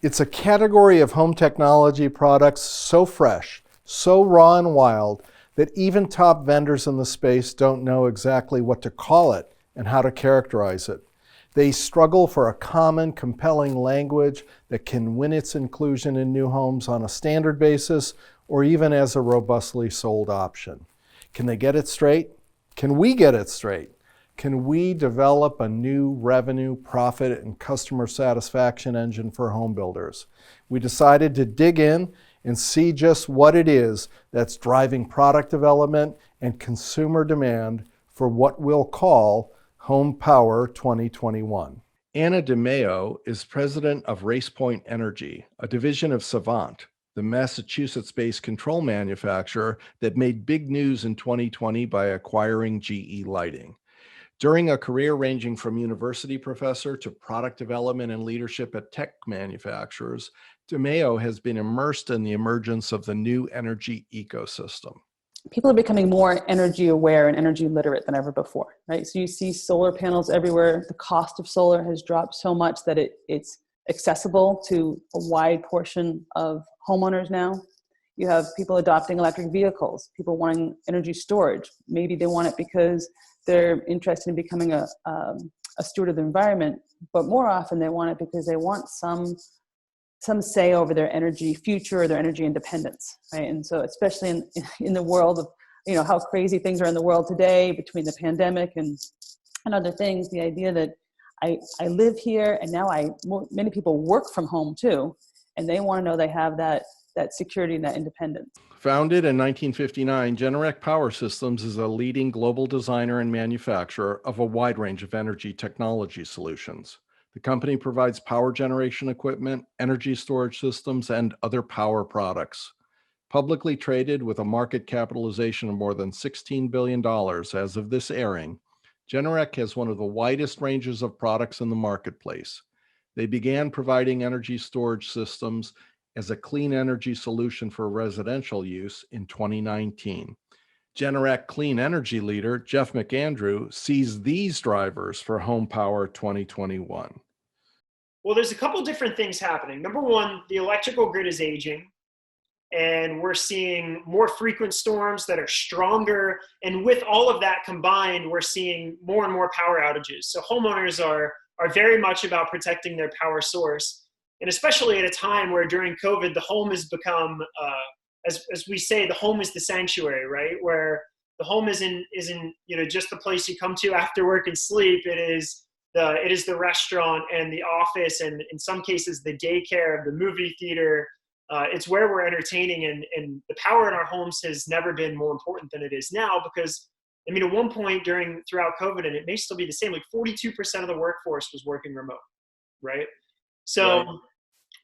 It's a category of home technology products so fresh, so raw and wild, that even top vendors in the space don't know exactly what to call it and how to characterize it. They struggle for a common, compelling language that can win its inclusion in new homes on a standard basis or even as a robustly sold option. Can they get it straight? Can we get it straight? Can we develop a new revenue, profit, and customer satisfaction engine for home builders? We decided to dig in and see just what it is that's driving product development and consumer demand for what we'll call Home Power 2021. Anna Demeo is president of RacePoint Energy, a division of Savant, the Massachusetts-based control manufacturer that made big news in 2020 by acquiring GE Lighting. During a career ranging from university professor to product development and leadership at tech manufacturers, Demeo has been immersed in the emergence of the new energy ecosystem. People are becoming more energy aware and energy literate than ever before, right? So you see solar panels everywhere. The cost of solar has dropped so much that it's accessible to a wide portion of homeowners now. You have people adopting electric vehicles, people wanting energy storage. Maybe they want it because they're interested in becoming a steward of the environment, but more often they want it because they want some say over their energy future or their energy independence, right? And so especially in the world of, how crazy things are in the world today between the pandemic and other things, the idea that I live here and now many people work from home too, and they want to know they have that security and that independence. Founded in 1959, Generac Power Systems is a leading global designer and manufacturer of a wide range of energy technology solutions. The company provides power generation equipment, energy storage systems, and other power products. Publicly traded with a market capitalization of more than $16 billion as of this airing, Generac has one of the widest ranges of products in the marketplace. They began providing energy storage systems as a clean energy solution for residential use in 2019. Generac Clean Energy leader Jeff McAndrew sees these drivers for Home Power 2021. Well, there's a couple different things happening. Number one, the electrical grid is aging, and we're seeing more frequent storms that are stronger. And with all of that combined, we're seeing more and more power outages. So homeowners are very much about protecting their power source. And especially at a time where during COVID, the home has become, as we say, the home is the sanctuary, right? Where the home isn't just the place you come to after work and sleep. It is the restaurant and the office, and in some cases the daycare, the movie theater. It's where we're entertaining, and the power in our homes has never been more important than it is now, because at one point throughout COVID, and it may still be the same, like 42% of the workforce was working remote, right? So right.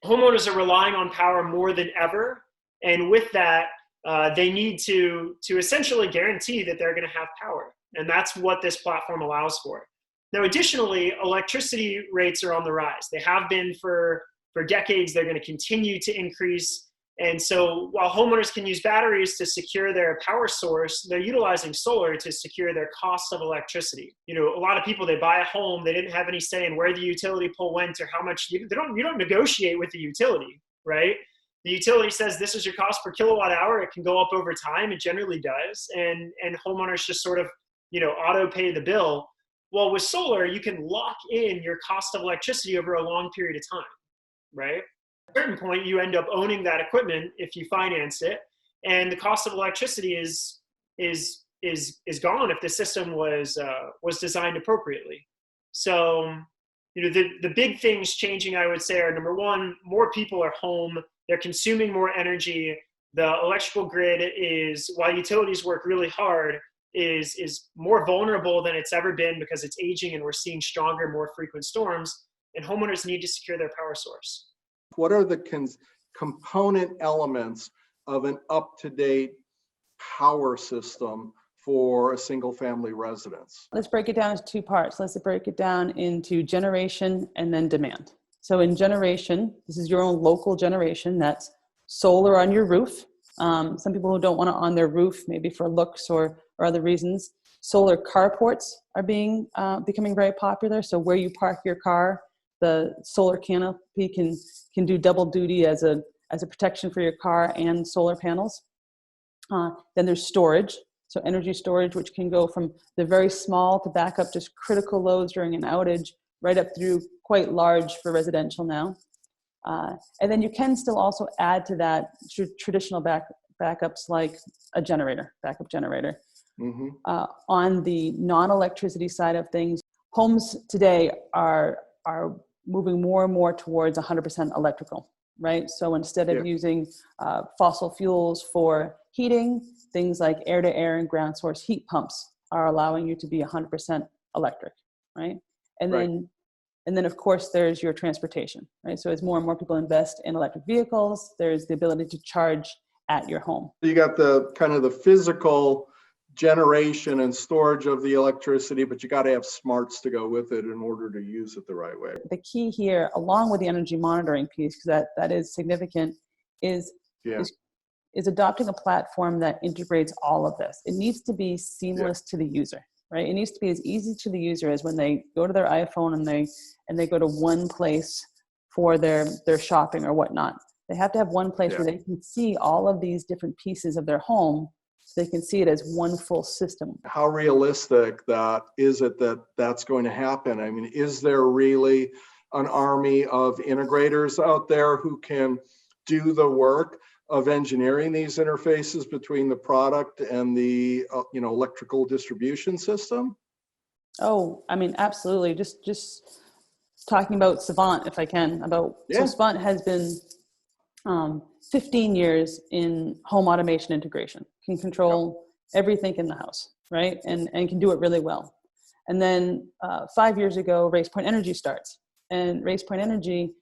Homeowners are relying on power more than ever. And with that, they need to essentially guarantee that they're going to have power. And that's what this platform allows for. Now, additionally, electricity rates are on the rise. They have been for decades. They're going to continue to increase. And so while homeowners can use batteries to secure their power source, they're utilizing solar to secure their cost of electricity. A lot of people, they buy a home, they didn't have any say in where the utility pole went or how much. You don't negotiate with the utility, right? The utility says this is your cost per kilowatt hour. It can go up over time. It generally does. And homeowners just sort of, auto pay the bill. Well, with solar, you can lock in your cost of electricity over a long period of time, right? At a certain point, you end up owning that equipment if you finance it, and the cost of electricity is gone if the system was designed appropriately. So, the big things changing, I would say, are number one, more people are home, they're consuming more energy. The electrical grid is, while utilities work really hard, is more vulnerable than it's ever been because it's aging and we're seeing stronger, more frequent storms, and homeowners need to secure their power source. What are the component elements of an up-to-date power system for a single-family residence? Let's break it down into two parts. Let's break it down into generation and then demand. So in generation, this is your own local generation. That's solar on your roof. Some people who don't want it on their roof, maybe for looks or other reasons. Solar carports are becoming very popular. So where you park your car, the solar canopy can do double duty as a protection for your car and solar panels. Then there's storage, so energy storage, which can go from the very small to back up just critical loads during an outage, right up through quite large for residential now. And then you can still also add to that traditional backups like a backup generator. Mm-hmm. On the non-electricity side of things, homes today are moving more and more towards 100% electrical, right? So instead of using fossil fuels for heating, things like air-to-air and ground source heat pumps are allowing you to be 100% electric, right? And then of course there's your transportation, right? So as more and more people invest in electric vehicles, there's the ability to charge at your home. You got the kind of the physical generation and storage of the electricity, but you got to have smarts to go with it in order to use it the right way. The key here, along with the energy monitoring piece, because that is significant, is adopting a platform that integrates all of this. It needs to be seamless to the user, right? It needs to be as easy to the user as when they go to their iPhone and they go to one place for their shopping or whatnot. They have to have one place where they can see all of these different pieces of their home, so they can see it as one full system. How realistic is it that that's going to happen? I mean, is there really an army of integrators out there who can do the work of engineering these interfaces between the product and the electrical distribution system? Oh, I mean, absolutely. Just talking about Savant, if I can, so Savant has been 15 years in home automation integration, can control everything in the house, right? And can do it really well. And then 5 years ago, RacePoint Energy starts. And RacePoint Energy,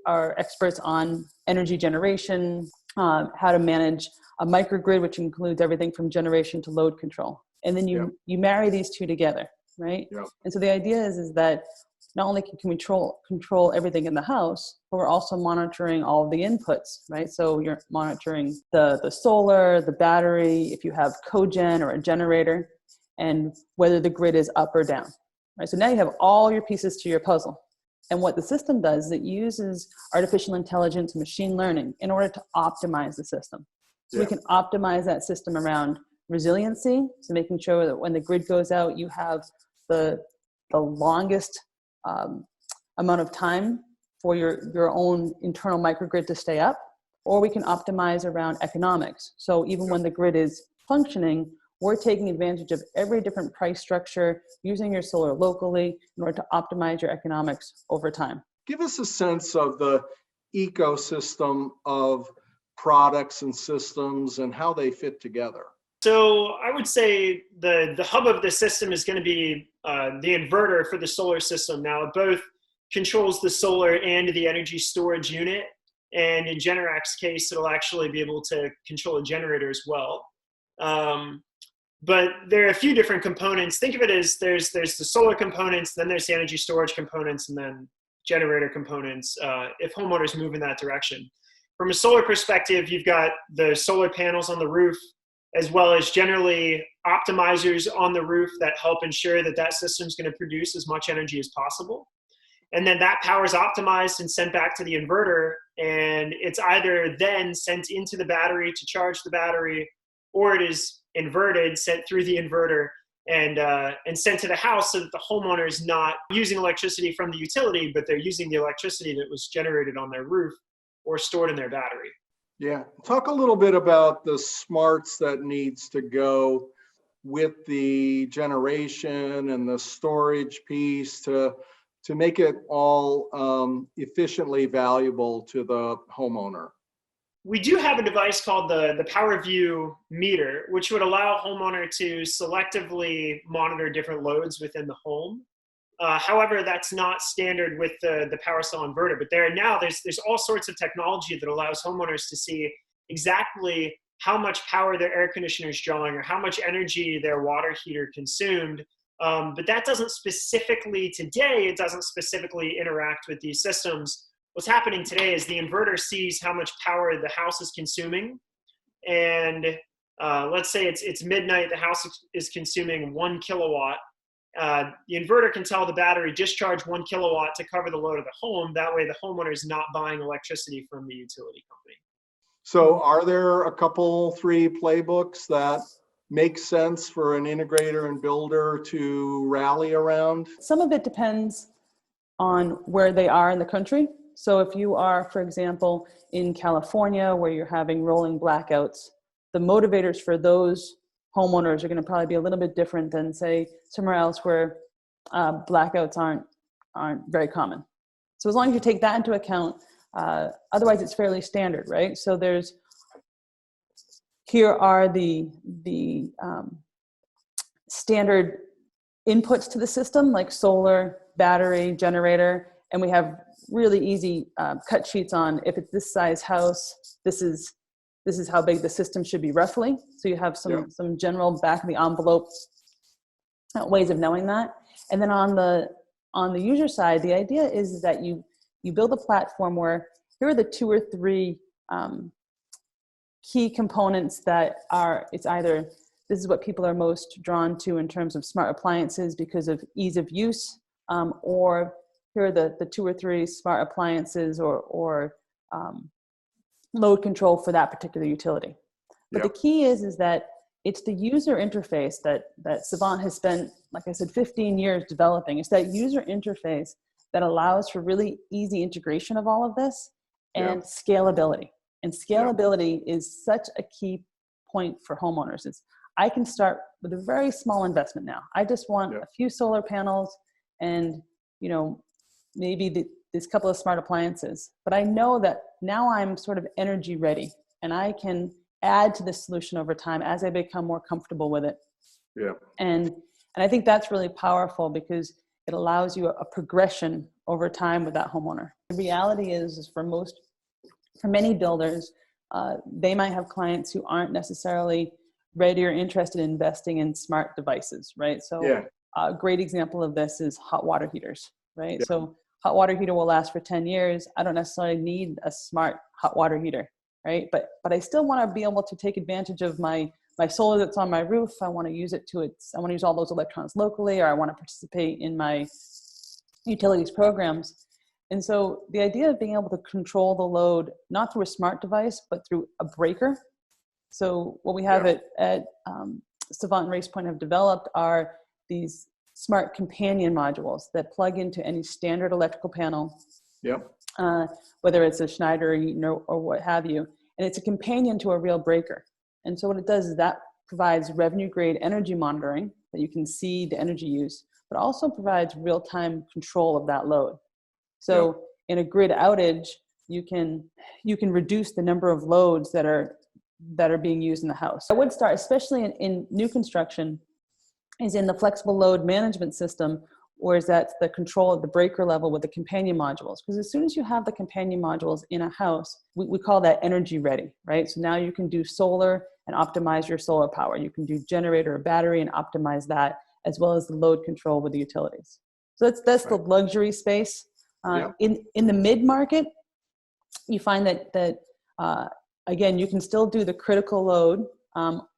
are experts on energy generation, how to manage a microgrid, which includes everything from generation to load control. And then you marry these two together, right? Yep. And so the idea is that not only can we control everything in the house, but we're also monitoring all of the inputs, right? So you're monitoring the solar, the battery, if you have cogen or a generator, and whether the grid is up or down, right? So now you have all your pieces to your puzzle. And what the system does is it uses artificial intelligence, machine learning in order to optimize the system. So we can optimize that system around resiliency, so making sure that when the grid goes out, you have the longest amount of time for your own internal microgrid to stay up, or we can optimize around economics. So even when the grid is functioning, we're taking advantage of every different price structure, using your solar locally in order to optimize your economics over time. Give us a sense of the ecosystem of products and systems and how they fit together. So I would say the hub of the system is going to be the inverter for the solar system. Now, it both controls the solar and the energy storage unit. And in Generac's case, it'll actually be able to control a generator as well. But there are a few different components. Think of it as there's the solar components, then there's the energy storage components, and then generator components if homeowners move in that direction. From a solar perspective, you've got the solar panels on the roof, as well as generally optimizers on the roof that help ensure that that system is going to produce as much energy as possible. And then that power is optimized and sent back to the inverter, and it's either then sent into the battery to charge the battery, or it is inverted, sent through the inverter, and sent to the house, so that the homeowner is not using electricity from the utility, but they're using the electricity that was generated on their roof or stored in their battery. Yeah. Talk a little bit about the smarts that needs to go with the generation and the storage piece to make it all efficiently valuable to the homeowner. We do have a device called the PowerView meter, which would allow a homeowner to selectively monitor different loads within the home. However, that's not standard with the power cell inverter, but there's all sorts of technology that allows homeowners to see exactly how much power their air conditioner is drawing or how much energy their water heater consumed. But that doesn't specifically interact with these systems. What's happening today is the inverter sees how much power the house is consuming. And let's say it's midnight, the house is consuming 1 kilowatt. the inverter can tell the battery discharge 1 kilowatt to cover the load of the home. That way the homeowner is not buying electricity from the utility company. So are there a couple, 3 playbooks that make sense for an integrator and builder to rally around? Some of it depends on where they are in the country. So if you are, for example, in California where you're having rolling blackouts, the motivators for those homeowners are going to probably be a little bit different than, say, somewhere else where blackouts aren't very common. So as long as you take that into account, otherwise it's fairly standard, right? So here are the standard inputs to the system, like solar, battery, generator, and we have really easy cut sheets on if it's this size house, this is how big the system should be roughly. So you have some general back of the envelope ways of knowing that. And then on the user side, the idea is that you build a platform where here are the 2 or 3 key components that it's either this is what people are most drawn to in terms of smart appliances because of ease of use, or here are the 2 or 3 smart appliances or load control for that particular utility. But the key is that it's the user interface that Savant has spent, like I said, 15 years developing. It's that user interface that allows for really easy integration of all of this and scalability. And scalability is such a key point for homeowners. I can start with a very small investment now. I just want a few solar panels and, maybe this couple of smart appliances. But I know that now I'm sort of energy ready and I can add to this solution over time as I become more comfortable with it. Yeah. And I think that's really powerful because it allows you a progression over time with that homeowner. The reality is for many builders, they might have clients who aren't necessarily ready or interested in investing in smart devices, right? So a great example of this is hot water heaters, right? Yeah. So hot water heater will last for 10 years. I don't necessarily need a smart hot water heater, right? But I still want to be able to take advantage of my solar that's on my roof. I want to use I want to use all those electrons locally, or I want to participate in my utilities programs. And so the idea of being able to control the load, not through a smart device, but through a breaker. So what we have at Savant and RacePoint have developed are these smart companion modules that plug into any standard electrical panel, whether it's a Schneider or Eaton or what have you. And it's a companion to a real breaker. And so what it does is that provides revenue grade energy monitoring that you can see the energy use, but also provides real-time control of that load. So in a grid outage, you can reduce the number of loads that are being used in the house. I would start, especially in new construction, is in the flexible load management system, or is that the control at the breaker level with the companion modules? Because as soon as you have the companion modules in a house, we call that energy ready, right? So now you can do solar and optimize your solar power. You can do generator or battery and optimize that, as well as the load control with the utilities. So that's the luxury space. In the mid-market, you find that again, you can still do the critical load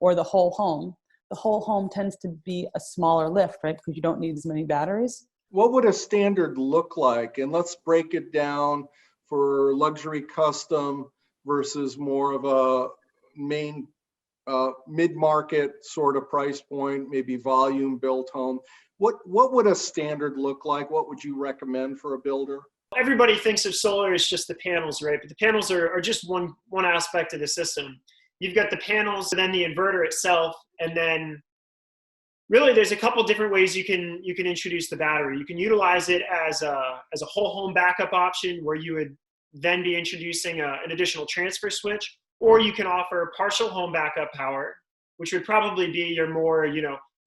or the whole home. The whole home tends to be a smaller lift, right? Because you don't need as many batteries. What would a standard look like? And let's break it down for luxury custom versus more of a main mid-market sort of price point, maybe volume built home. What would a standard look like? What would you recommend for a builder? Everybody thinks of solar as just the panels, right? But the panels are just one aspect of the system. You've got the panels, then the inverter itself, and then really there's a couple different ways you can introduce the battery. You can utilize it as a whole home backup option, where you would then be introducing an additional transfer switch, or you can offer partial home backup power, which would probably be your more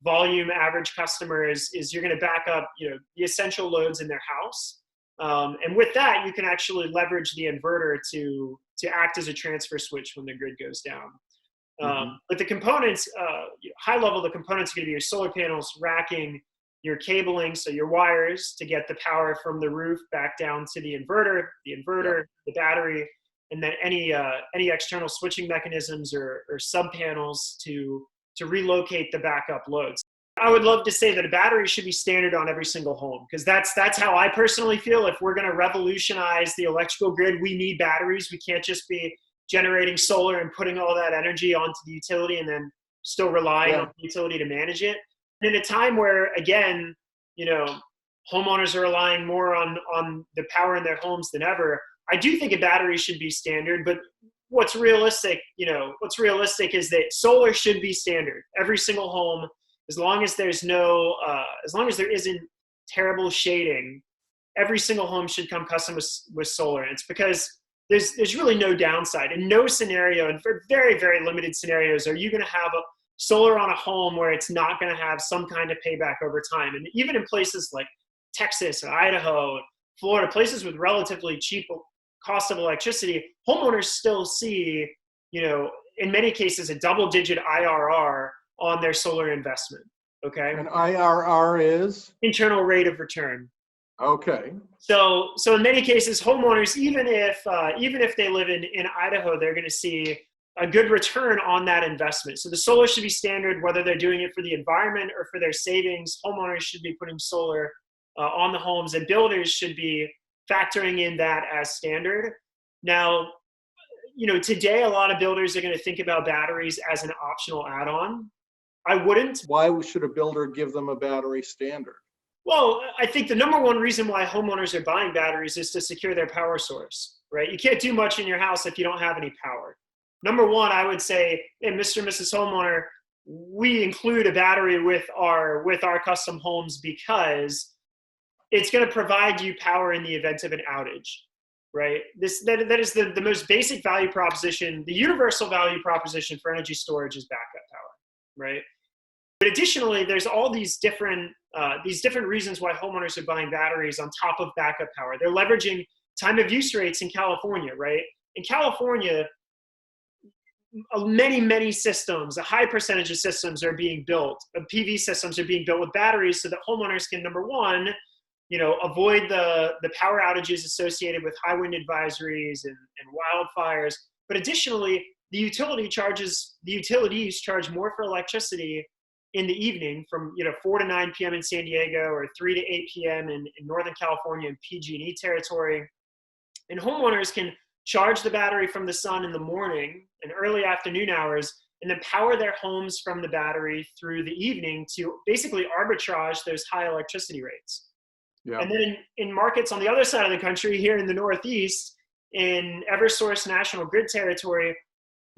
volume average customer is you're going to back up the essential loads in their house. And with that, you can actually leverage the inverter to act as a transfer switch when the grid goes down. But the components, high level, the components are going to be your solar panels, racking, your cabling, so your wires to get the power from the roof back down to the inverter, the battery, and then any external switching mechanisms or sub panels to relocate the backup loads. I would love to say that a battery should be standard on every single home, because that's how I personally feel. If we're going to revolutionize the electrical grid, we need batteries. We can't just be generating solar and putting all that energy onto the utility and then still relying on the utility to manage it. And in a time where, again, homeowners are relying more on the power in their homes than ever, I do think a battery should be standard. But what's realistic is that solar should be standard. Every single home, as long as there isn't terrible shading, every single home should come custom with solar. And it's because there's really no downside. In no scenario, and for very, very limited scenarios, are you going to have a solar on a home where it's not going to have some kind of payback over time. And even in places like Texas and Idaho, Florida, places with relatively cheap cost of electricity, homeowners still see, in many cases, a double-digit IRR on their solar investment. Okay. And IRR is? Internal rate of return. Okay. So in many cases, homeowners, even if they live in Idaho, they're going to see a good return on that investment. So the solar should be standard, whether they're doing it for the environment or for their savings. Homeowners should be putting solar on the homes, and builders should be factoring in that as standard. Now, today a lot of builders are going to think about batteries as an optional add-on. I wouldn't. Why should a builder give them a battery standard? Well, I think the number one reason why homeowners are buying batteries is to secure their power source, right? You can't do much in your house if you don't have any power. Number one, I would say, hey, Mr. and Mrs. Homeowner, we include a battery with our custom homes because it's going to provide you power in the event of an outage, right? That is the most basic value proposition. The universal value proposition for energy storage is backup power, right? But additionally, there's all these different reasons why homeowners are buying batteries on top of backup power. They're leveraging time of use rates in California, right? In California, many systems, a high percentage of systems are being built, PV systems are being built with batteries so that homeowners can, number one, avoid the power outages associated with high wind advisories and wildfires. But additionally, the utilities charge more for electricity in the evening from 4 to 9 p.m. in San Diego or 3 to 8 p.m. in Northern California and PG&E territory. And homeowners can charge the battery from the sun in the morning and early afternoon hours, and then power their homes from the battery through the evening to basically arbitrage those high electricity rates. Yeah. And then in markets on the other side of the country, here in the Northeast, in Eversource National Grid territory,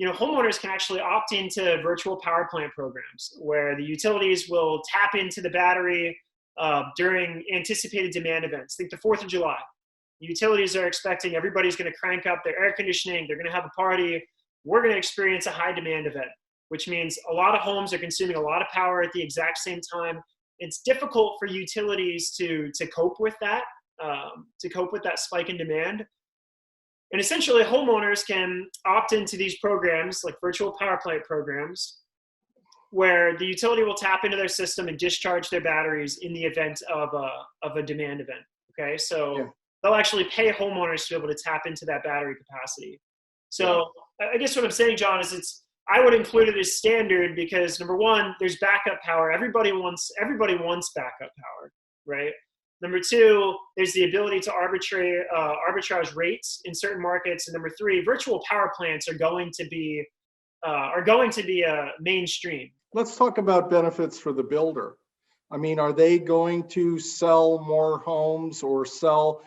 homeowners can actually opt into virtual power plant programs where the utilities will tap into the battery during anticipated demand events. Think the 4th of July. Utilities are expecting everybody's going to crank up their air conditioning. They're going to have a party. We're going to experience a high demand event, which means a lot of homes are consuming a lot of power at the exact same time. It's difficult for utilities to cope with that, spike in demand. And essentially, homeowners can opt into these programs, like virtual power plant programs, where the utility will tap into their system and discharge their batteries in the event of a demand event. Okay, so they'll actually pay homeowners to be able to tap into that battery capacity. So I guess what I'm saying, John, is I would include it as standard because, number one, there's backup power. Everybody wants backup power, right? Number two, there's the ability to arbitrage rates in certain markets. And number three, virtual power plants are going to be mainstream. Let's talk about benefits for the builder. I mean, are they going to sell more homes or sell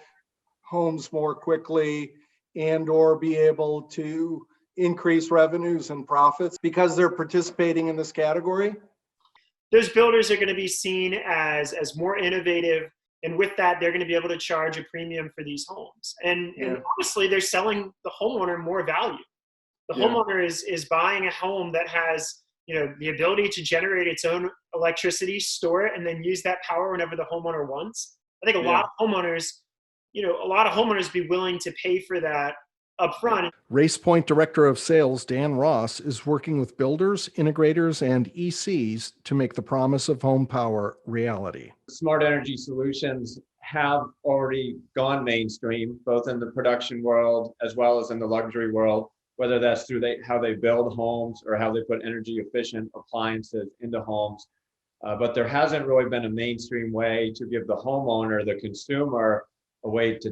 homes more quickly and or be able to increase revenues and profits because they're participating in this category? Those builders are going to be seen as more innovative. And with that, they're going to be able to charge a premium for these homes. And honestly, they're selling the homeowner more value. The homeowner is buying a home that has, the ability to generate its own electricity, store it, and then use that power whenever the homeowner wants. I think a lot of homeowners be willing to pay for that upfront. RacePoint Director of Sales, Dan Ross, is working with builders, integrators, and ECs to make the promise of home power reality. Smart energy solutions have already gone mainstream, both in the production world as well as in the luxury world, whether that's through how they build homes or how they put energy efficient appliances into homes. But there hasn't really been a mainstream way to give the homeowner, the consumer, a way to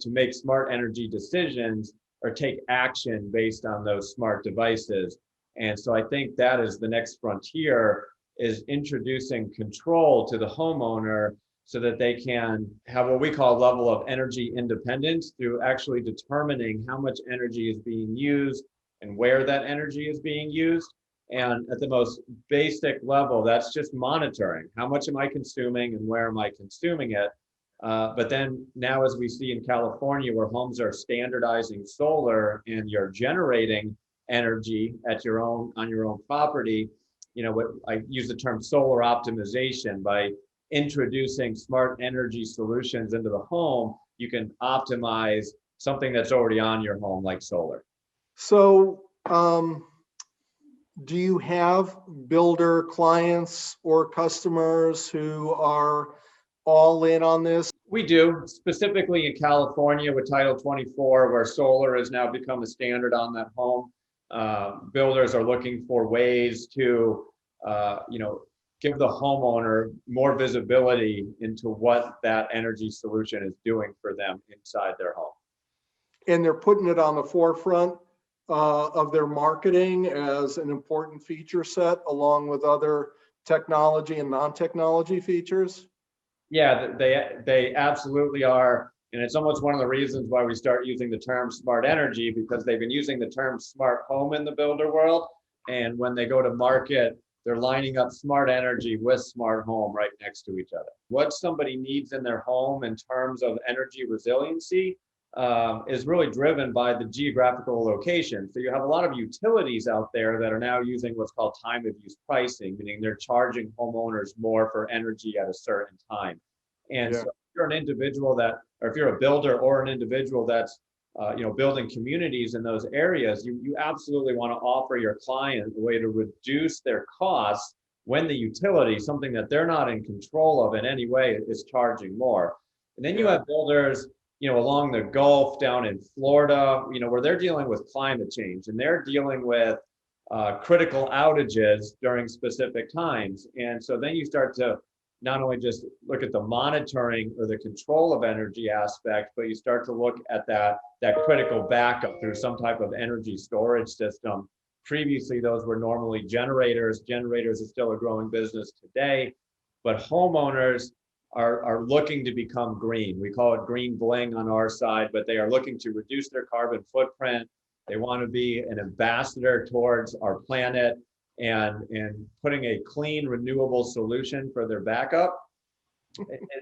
make smart energy decisions or take action based on those smart devices. And so I think that is the next frontier, is introducing control to the homeowner so that they can have what we call a level of energy independence through actually determining how much energy is being used and where that energy is being used. And at the most basic level, that's just monitoring. How much am I consuming and where am I consuming it? But then now, as we see in California, where homes are standardizing solar and you're generating energy on your own property, what I use the term solar optimization. By introducing smart energy solutions into the home, you can optimize something that's already on your home, like solar. So, do you have builder clients or customers who are all in on this? We do, specifically in California with Title 24, where solar has now become a standard on that home. Builders are looking for ways to, give the homeowner more visibility into what that energy solution is doing for them inside their home. And they're putting it on the forefront of their marketing as an important feature set, along with other technology and non-technology features? Yeah, they absolutely are. And it's almost one of the reasons why we start using the term smart energy, because they've been using the term smart home in the builder world. And when they go to market, they're lining up smart energy with smart home right next to each other. What somebody needs in their home in terms of energy resiliency is really driven by the geographical location. So you have a lot of utilities out there that are now using what's called time of use pricing, meaning they're charging homeowners more for energy at a certain time. And so if you're an individual or if you're a builder or an individual that's building communities in those areas, you absolutely want to offer your client a way to reduce their costs when the utility, something that they're not in control of in any way, is charging more. And then you have builders, along the Gulf, down in Florida, where they're dealing with climate change and they're dealing with critical outages during specific times. And so then you start to not only just look at the monitoring or the control of energy aspect, but you start to look at that critical backup through some type of energy storage system. Previously, those were normally generators. Generators is still a growing business today, but homeowners are looking to become green. We call it green bling on our side, but they are looking to reduce their carbon footprint. They want to be an ambassador towards our planet and putting a clean, renewable solution for their backup.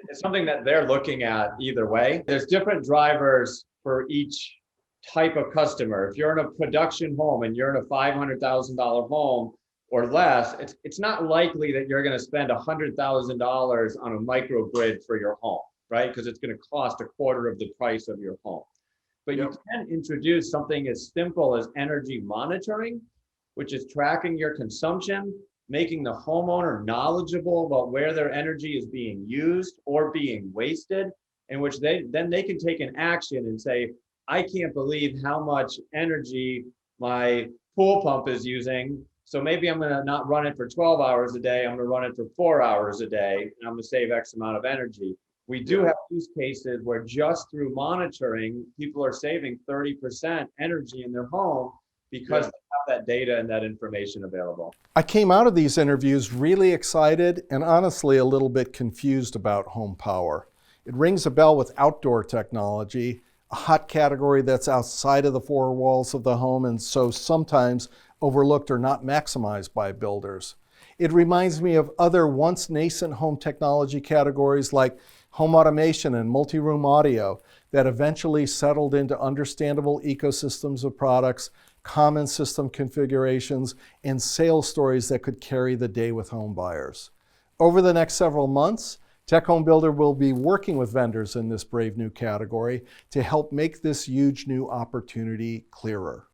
It's something that they're looking at either way. There's different drivers for each type of customer. If you're in a production home and you're in a $500,000 home or less, it's not likely that you're going to spend $100,000 on a microgrid for your home, right? Because it's going to cost a quarter of the price of your home. But you can introduce something as simple as energy monitoring, which is tracking your consumption, making the homeowner knowledgeable about where their energy is being used or being wasted, in which they can take an action and say, I can't believe how much energy my pool pump is using. So maybe I'm going to not run it for 12 hours a day. I'm going to run it for 4 hours a day, and I'm going to save X amount of energy. We do have use cases where just through monitoring, people are saving 30% energy in their home because they have that data and that information available. I came out of these interviews really excited and honestly a little bit confused about home power. It rings a bell with outdoor technology, a hot category that's outside of the four walls of the home and so sometimes overlooked or not maximized by builders. It reminds me of other once nascent home technology categories like home automation and multi-room audio that eventually settled into understandable ecosystems of products, common system configurations, and sales stories that could carry the day with home buyers. Over the next several months, Tech Home Builder will be working with vendors in this brave new category to help make this huge new opportunity clearer.